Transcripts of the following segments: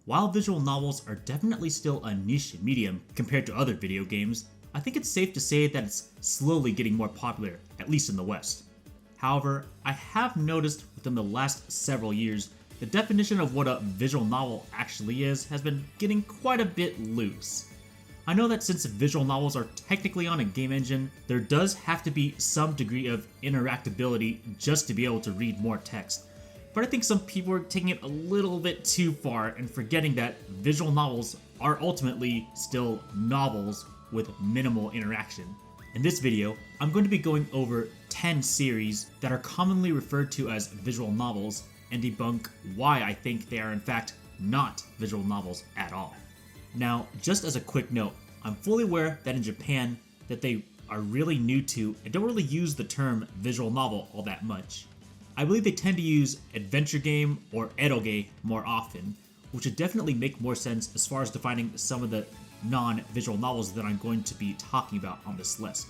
While visual novels are definitely still a niche medium compared to other video games, I think it's safe to say that it's slowly getting more popular, at least in the West. However, I have noticed within the last several years, the definition of what a visual novel actually is has been getting quite a bit loose. I know that since visual novels are technically on a game engine, there does have to be some degree of interactability just to be able to read more text. But I think some people are taking it a little bit too far and forgetting that visual novels are ultimately still novels with minimal interaction. In this video, I'm going to be going over 10 series that are commonly referred to as visual novels and debunk why I think they are in fact not visual novels at all. Now, just as a quick note, I'm fully aware that in Japan that they are really new to and don't really use the term visual novel all that much. I believe they tend to use adventure game or eroge more often, which would definitely make more sense as far as defining some of the non-visual novels that I'm going to be talking about on this list.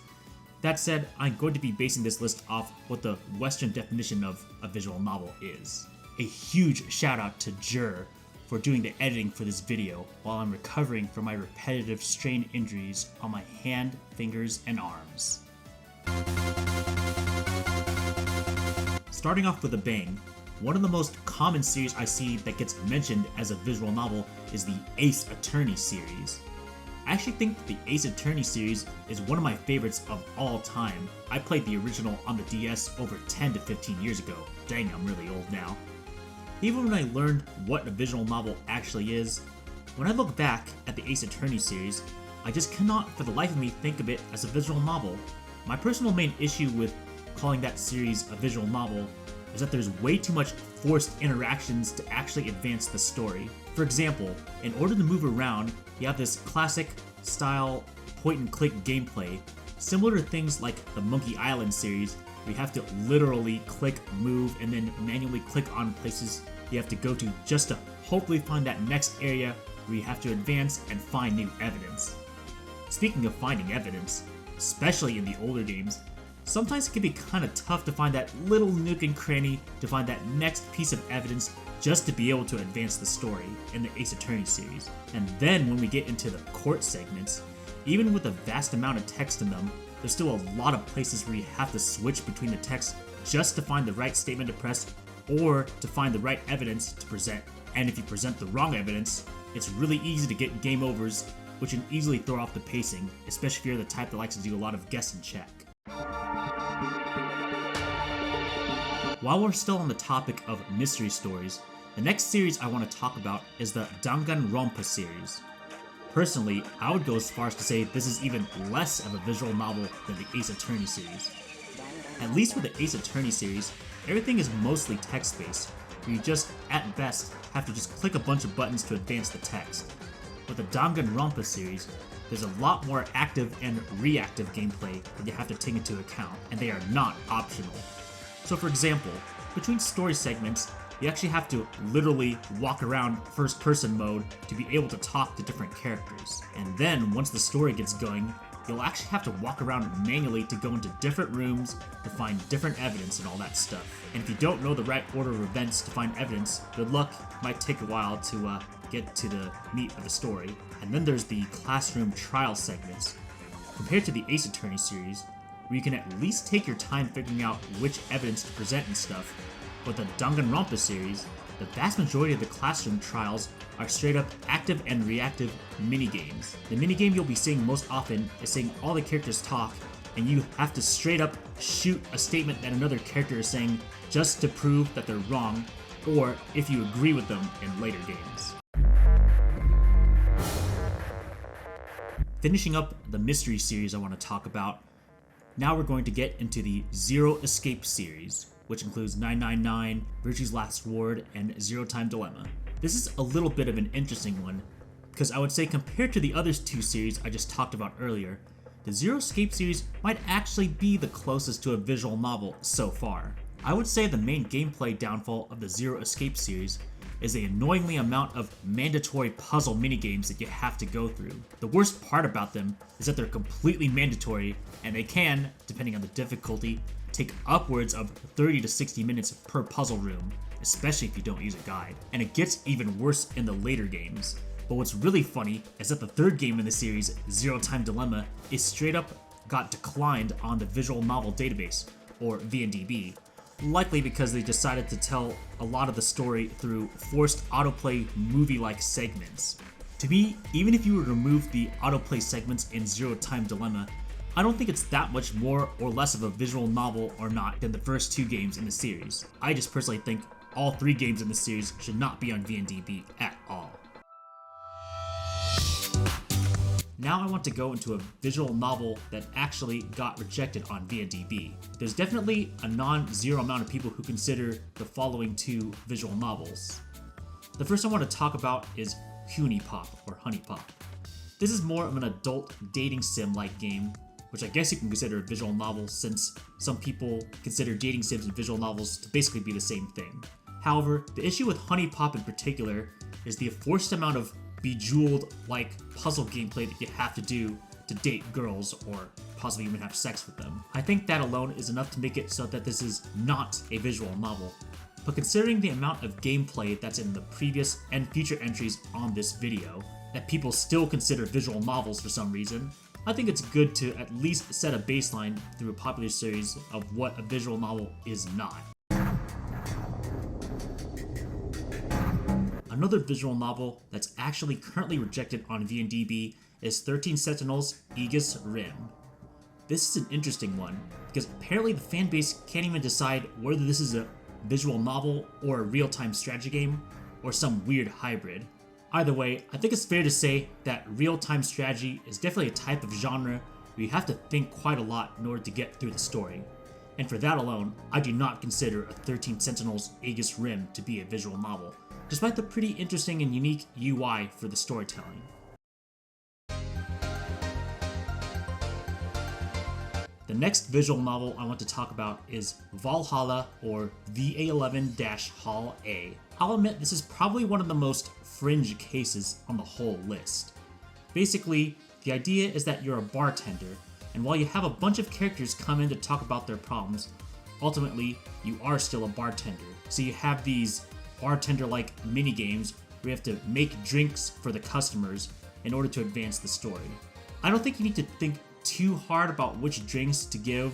That said, I'm going to be basing this list off what the Western definition of a visual novel is. A huge shout out to Jur for doing the editing for this video while I'm recovering from my repetitive strain injuries on my hand, fingers, and arms. Starting off with a bang, one of the most common series I see that gets mentioned as a visual novel is the Ace Attorney series. I actually think the Ace Attorney series is one of my favorites of all time. I played the original on the DS over 10 to 15 years ago. Dang, I'm really old now. Even when I learned what a visual novel actually is, when I look back at the Ace Attorney series, I just cannot for the life of me think of it as a visual novel. My personal main issue with calling that series a visual novel is that there's way too much forced interactions to actually advance the story. For example, in order to move around, you have this classic style point-and-click gameplay, similar to things like the Monkey Island series, where you have to literally click, move, and then manually click on places you have to go to just to hopefully find that next area where you have to advance and find new evidence. Speaking of finding evidence, especially in the older games, sometimes it can be kinda tough to find that little nook and cranny to find that next piece of evidence just to be able to advance the story in the Ace Attorney series. And then when we get into the court segments, even with a vast amount of text in them, there's still a lot of places where you have to switch between the text just to find the right statement to press or to find the right evidence to present. And if you present the wrong evidence, it's really easy to get game overs, which can easily throw off the pacing, especially if you're the type that likes to do a lot of guess and check. While we're still on the topic of mystery stories, the next series I want to talk about is the DanganRonpa series. Personally, I would go as far as to say this is even less of a visual novel than the Ace Attorney series. At least with the Ace Attorney series, everything is mostly text-based, where you just, at best, have to just click a bunch of buttons to advance the text. With the DanganRonpa series, there's a lot more active and reactive gameplay that you have to take into account, and they are not optional. So for example, between story segments, you actually have to literally walk around first-person mode to be able to talk to different characters. And then, once the story gets going, you'll actually have to walk around manually to go into different rooms to find different evidence and all that stuff. And if you don't know the right order of events to find evidence, good luck. It might take a while to get to the meat of the story. And then there's the classroom trial segments. Compared to the Ace Attorney series, where you can at least take your time figuring out which evidence to present and stuff, with the DanganRonpa series, the vast majority of the classroom trials are straight up active and reactive minigames. The minigame you'll be seeing most often is seeing all the characters talk, and you have to straight up shoot a statement that another character is saying just to prove that they're wrong, or if you agree with them in later games. Finishing up the mystery series I want to talk about, now we're going to get into the Zero Escape series, which includes 999, Virtue's Last Ward, and Zero Time Dilemma. This is a little bit of an interesting one, because I would say compared to the other two series I just talked about earlier, the Zero Escape series might actually be the closest to a visual novel so far. I would say the main gameplay downfall of the Zero Escape series is the annoyingly amount of mandatory puzzle minigames that you have to go through. The worst part about them is that they're completely mandatory, and they can, depending on the difficulty, take upwards of 30 to 60 minutes per puzzle room. especially if you don't use a guide. And it gets even worse in the later games. But what's really funny is that the third game in the series, Zero Time Dilemma, is straight up got declined on the Visual Novel Database, or VNDB, likely because they decided to tell a lot of the story through forced autoplay movie-like segments. To me, even if you would remove the autoplay segments in Zero Time Dilemma, I don't think it's that much more or less of a visual novel or not than the first two games in the series. I just personally think all three games in the series should not be on VNDB at all. Now I want to go into a visual novel that actually got rejected on VNDB. There's definitely a non-zero amount of people who consider the following two visual novels. The first I want to talk about is Huniepop, or Huniepop. This is more of an adult dating sim-like game, which I guess you can consider a visual novel since some people consider dating sims and visual novels to basically be the same thing. However, the issue with Huniepop in particular is the forced amount of Bejeweled-like puzzle gameplay that you have to do to date girls or possibly even have sex with them. I think that alone is enough to make it so that this is not a visual novel. But considering the amount of gameplay that's in the previous and future entries on this video, that people still consider visual novels for some reason, I think it's good to at least set a baseline through a popular series of what a visual novel is not. Another visual novel that's actually currently rejected on VNDB is 13 Sentinels Aegis Rim. This is an interesting one, because apparently the fanbase can't even decide whether this is a visual novel or a real-time strategy game, or some weird hybrid. Either way, I think it's fair to say that real-time strategy is definitely a type of genre where you have to think quite a lot in order to get through the story. And for that alone, I do not consider a 13 Sentinels Aegis Rim to be a visual novel, despite the pretty interesting and unique UI for the storytelling. The next visual novel I want to talk about is Valhalla, or VA11-Hall A. I'll admit this is probably one of the most fringe cases on the whole list. Basically, the idea is that you're a bartender, and while you have a bunch of characters come in to talk about their problems, ultimately you are still a bartender. So you have these bartender-like mini-games where you have to make drinks for the customers in order to advance the story. I don't think you need to think too hard about which drinks to give,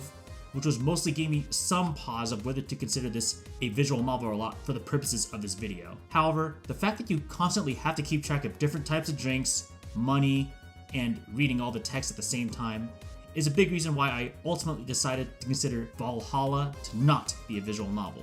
which was mostly gave me some pause of whether to consider this a visual novel or not for the purposes of this video. However, the fact that you constantly have to keep track of different types of drinks, money, and reading all the text at the same time is a big reason why I ultimately decided to consider Valhalla to not be a visual novel.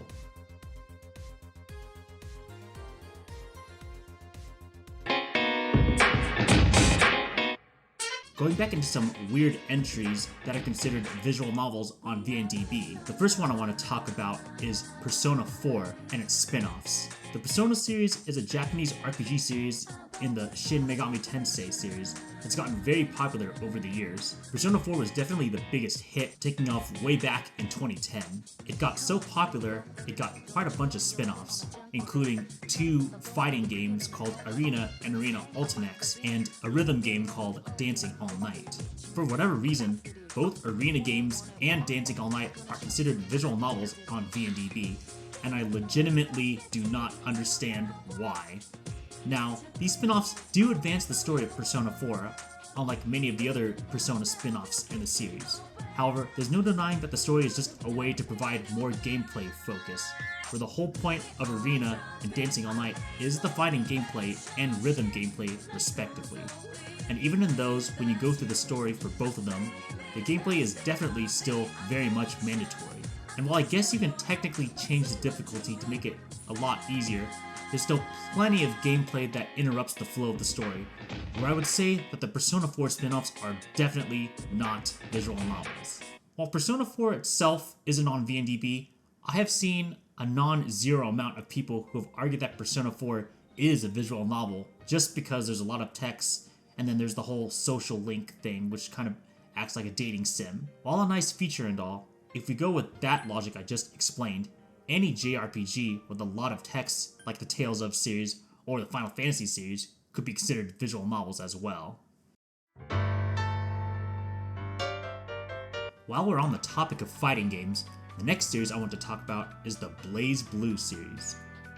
Going back into some weird entries that are considered visual novels on VNDB, the first one I want to talk about is Persona 4 and its spin-offs. The Persona series is a Japanese RPG series in the Shin Megami Tensei series that's gotten very popular over the years. Persona 4 was definitely the biggest hit, taking off way back in 2010. It got so popular, it got quite a bunch of spin-offs, including two fighting games called Arena and Arena Ultimax, and a rhythm game called Dancing All Night. For whatever reason, both Arena games and Dancing All Night are considered visual novels on VNDB, and I legitimately do not understand why. Now, these spin-offs do advance the story of Persona 4, unlike many of the other Persona spin-offs in the series. However, there's no denying that the story is just a way to provide more gameplay focus, where the whole point of Arena and Dancing All Night is the fighting gameplay and rhythm gameplay respectively. And even in those, when you go through the story for both of them, the gameplay is definitely still very much mandatory. And while I guess you can technically change the difficulty to make it a lot easier, there's still plenty of gameplay that interrupts the flow of the story, where I would say that the Persona 4 spin-offs are definitely not visual novels. While Persona 4 itself isn't on VNDB, I have seen a non-zero amount of people who have argued that Persona 4 is a visual novel, just because there's a lot of text, and then there's the whole social link thing, which kind of acts like a dating sim. While a nice feature and all, if we go with that logic I just explained, any JRPG with a lot of text, like the Tales of series or the Final Fantasy series, could be considered visual novels as well. While we're on the topic of fighting games, the next series I want to talk about is the Blazblue series.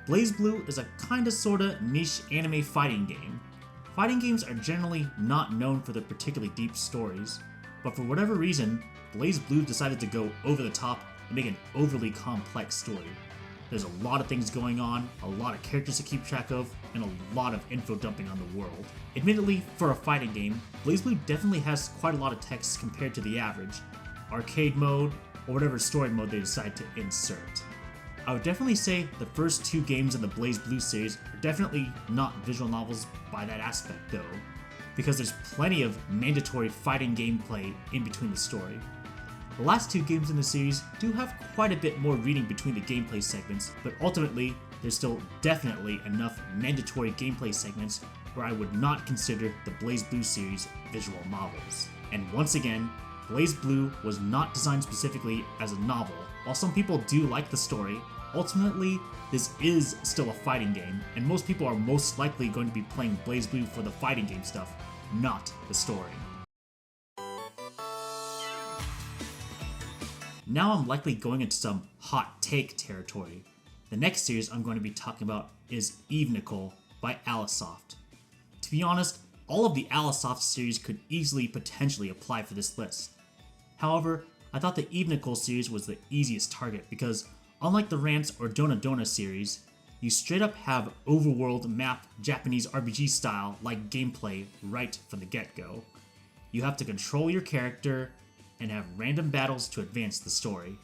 Blazblue is a kinda sorta niche anime fighting game. Fighting games are generally not known for their particularly deep stories, but for whatever reason, Blazblue decided to go over the top and make an overly complex story. There's a lot of things going on, a lot of characters to keep track of, and a lot of info dumping on the world. Admittedly, for a fighting game, Blazblue definitely has quite a lot of text compared to the average, arcade mode, or whatever story mode they decide to insert. I would definitely say the first two games in the Blazblue series are definitely not visual novels by that aspect though, because there's plenty of mandatory fighting gameplay in between the story. The last two games in the series do have quite a bit more reading between the gameplay segments, but ultimately, there's still definitely enough mandatory gameplay segments where I would not consider the Blazblue series visual novels. And once again, Blazblue was not designed specifically as a novel. While some people do like the story, ultimately, this is still a fighting game, and most people are most likely going to be playing Blazblue for the fighting game stuff, not the story. Now I'm likely going into some hot take territory. The next series I'm going to be talking about is Evenicle by Alisoft. To be honest, all of the Alisoft series could easily potentially apply for this list. However, I thought the Evenicle series was the easiest target because, unlike the Rants or Dona Dona series, you straight up have overworld map Japanese RPG style like gameplay right from the get-go. You have to control your character and have random battles to advance the story.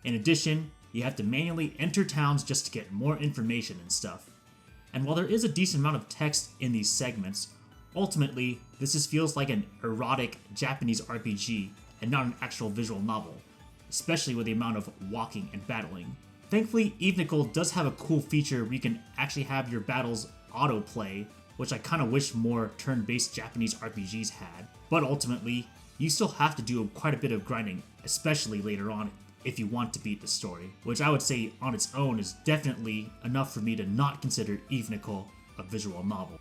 In addition, you have to manually enter towns just to get more information and stuff. And while there is a decent amount of text in these segments, ultimately, this just feels like an erotic Japanese RPG and not an actual visual novel, especially with the amount of walking and battling. Thankfully, Evenicle does have a cool feature where you can actually have your battles autoplay, which I kinda wish more turn-based Japanese RPGs had. But ultimately, you still have to do quite a bit of grinding, especially later on if you want to beat the story, which I would say on its own is definitely enough for me to not consider Evenicle a visual novel.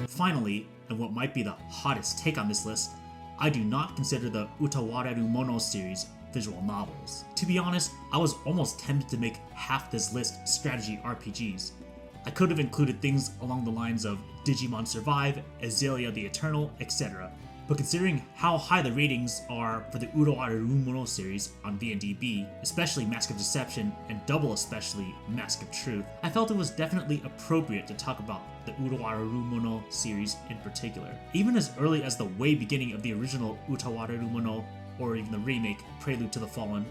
Finally, and what might be the hottest take on this list, I do not consider the Utawarerumono series visual novels. To be honest, I was almost tempted to make half this list strategy RPGs. I could have included things along the lines of Digimon Survive, Azalea the Eternal, etc. But considering how high the ratings are for the Utawarerumono series on VNDB, especially Mask of Deception and double especially Mask of Truth, I felt it was definitely appropriate to talk about the Utawarerumono series in particular. Even as early as the way beginning of the original Utawarerumono, or even the remake Prelude to the Fallen,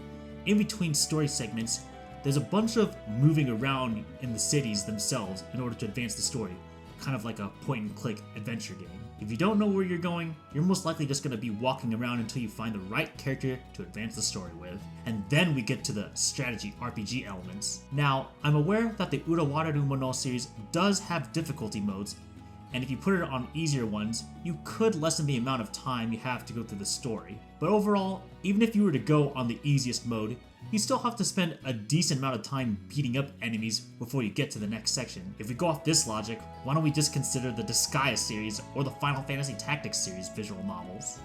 in between story segments, there's a bunch of moving around in the cities themselves in order to advance the story, kind of like a point-and-click adventure game. If you don't know where you're going, you're most likely just going to be walking around until you find the right character to advance the story with, and then we get to the strategy RPG elements. Now, I'm aware that the Utawarerumono series does have difficulty modes, and if you put it on easier ones, you could lessen the amount of time you have to go through the story. But overall, even if you were to go on the easiest mode, you still have to spend a decent amount of time beating up enemies before you get to the next section. If we go off this logic, why don't we just consider the Disgaea series or the Final Fantasy Tactics series visual novels?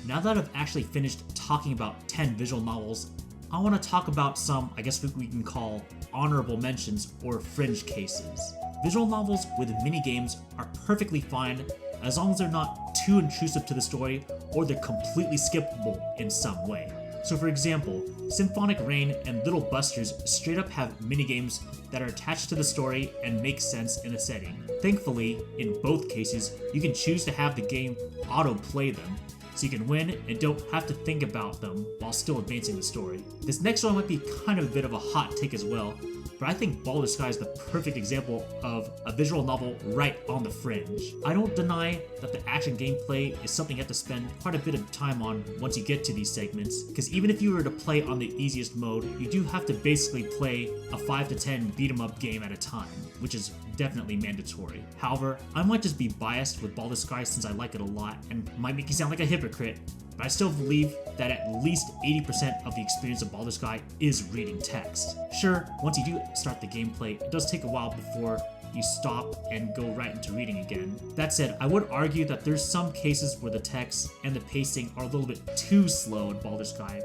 Now that I've actually finished talking about 10 visual novels, I want to talk about some, I guess we can call honorable mentions or fringe cases. Visual novels with minigames are perfectly fine as long as they're not too intrusive to the story or they're completely skippable in some way. So for example, Symphonic Rain and Little Busters straight up have minigames that are attached to the story and make sense in a setting. Thankfully, in both cases, you can choose to have the game auto-play them, so you can win and don't have to think about them while still advancing the story. This next one might be kind of a bit of a hot take as well, but I think Baldur's Gate is the perfect example of a visual novel right on the fringe. I don't deny that the action gameplay is something you have to spend quite a bit of time on once you get to these segments, because even if you were to play on the easiest mode, you do have to basically play a 5 to 10 beat 'em up game at a time, which is definitely mandatory. However, I might just be biased with Baldur's Gate since I like it a lot and might make you sound like a hypocrite, but I still believe that at least 80% of the experience of Baldur's Gate is reading text. Sure, once you do start the gameplay, it does take a while before you stop and go right into reading again. That said, I would argue that there's some cases where the text and the pacing are a little bit too slow in Baldur's Sky.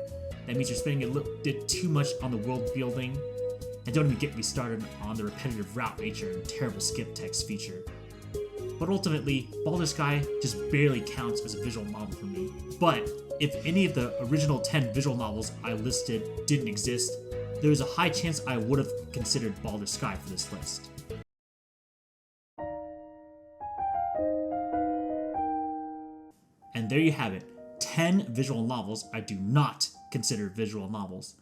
That means you're spending a little bit too much on the world building, and don't even get me started on the repetitive route nature and terrible skip text feature. But ultimately, Baldur's Sky just barely counts as a visual novel for me. But if any of the original 10 visual novels I listed didn't exist, there is a high chance I would have considered Baldur's Sky for this list. And there you have it, 10 visual novels I do not consider visual novels.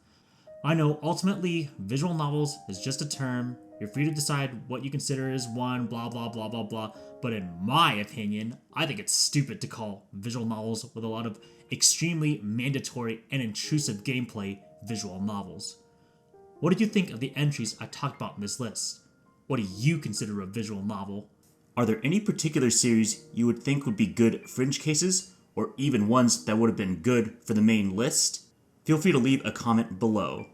I know ultimately visual novels is just a term, you're free to decide what you consider as one, blah blah blah blah blah, but in my opinion, I think it's stupid to call visual novels with a lot of extremely mandatory and intrusive gameplay visual novels. What did you think of the entries I talked about in this list? What do you consider a visual novel? Are there any particular series you would think would be good fringe cases, or even ones that would have been good for the main list? Feel free to leave a comment below.